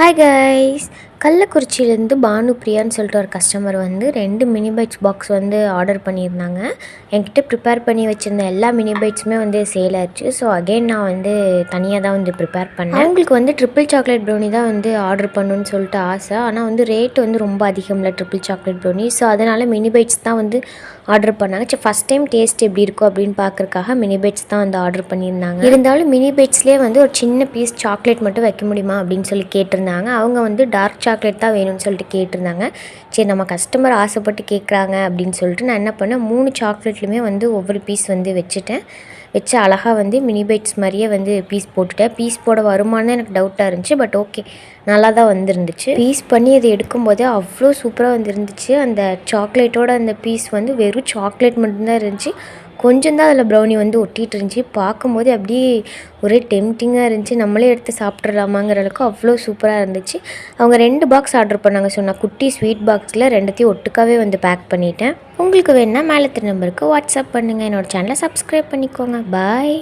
Hi guys, கள்ளக்குறிச்சியிலேருந்து பானுப்ரியான்னு சொல்லிட்டு ஒரு customer வந்து 2 மினி பைட்ஸ் பாக்ஸ் வந்து ஆர்டர் பண்ணியிருந்தாங்க. என்கிட்ட ப்ரிப்பேர் பண்ணி வச்சுருந்த எல்லா மினி பைட்ஸுமே வந்து சேல் ஆச்சு. ஸோ அகெயின் நான் வந்து தனியாக தான் வந்து ப்ரிப்பேர் பண்ணேன். அவங்களுக்கு வந்து ட்ரிபிள் சாக்லேட் ப்ரௌனி தான் வந்து ஆர்டர் பண்ணணுன்னு சொல்லிட்டு ஆசை. ஆனால் வந்து ரேட் வந்து ரொம்ப அதிகம் இல்லை ட்ரிபிள் சாக்லேட் ப்ரௌனி. ஸோ அதனால் மினி பைட்ஸ் தான் வந்து ஆர்டர் பண்ணாங்க. சரி, ஃபஸ்ட் டைம் டேஸ்ட் எப்படி இருக்கும் அப்படின்னு பார்க்குறக்காக மினி பைட்ஸ் தான் வந்து ஆர்டர் பண்ணியிருந்தாங்க. இருந்தாலும் மினி பைட்ஸ்லேயே வந்து ஒரு சின்ன பீஸ் சாக்லேட் மட்டும் வைக்க முடியுமா அப்படின்னு சொல்லி கேட்டிருந்தாங்க. அவங்க வந்து டார்க் சாக்லேட் தான் வேணும்னு சொல்லிட்டு கேட்டிருந்தாங்க. சரி, நம்ம கஸ்டமர் ஆசைப்பட்டு கேட்குறாங்க அப்படின்னு சொல்லிட்டு நான் என்ன பண்ணேன், 3 சாக்லேட்லையுமே வந்து ஒவ்வொரு பீஸ் வந்து வச்சு அழகாக வந்து மினி பைட்ஸ் மாதிரியே வந்து பீஸ் போட்டுட்டேன். பீஸ் போட வருமானு எனக்கு டவுட்டாக இருந்துச்சு. பட் ஓகே, நல்லா தான் வந்துருந்துச்சு. பீஸ் பண்ணி அது எடுக்கும்போதே அவ்வளோ சூப்பராக வந்துருந்துச்சு. அந்த சாக்லேட்டோட அந்த பீஸ் வந்து வெறும் சாக்லேட் மட்டும்தான் இருந்துச்சு. கொஞ்சம் தான் அதில் ப்ரௌனி வந்து ஒட்டிகிட்டு இருந்துச்சு. பார்க்கும்போது அப்படியே ஒரே டெம்டிங்காக இருந்துச்சு. நம்மளே எடுத்து சாப்பிட்றலாமாங்கிற அளவுக்கு அவ்வளோ சூப்பராக இருந்துச்சு. அவங்க 2 பாக்ஸ் ஆர்டர் பண்ணாங்க. ஸோ நான் குட்டி ஸ்வீட் பாக்ஸில் 2த்தையும் ஒட்டுக்காவே வந்து பேக் பண்ணிட்டேன். உங்களுக்கு வேணுன்னா மேலே தெரிய நம்பருக்கு வாட்ஸ்அப் பண்ணுங்கள். என்னோடய சேனலை சப்ஸ்கிரைப் பண்ணிக்கோங்க. பாய்.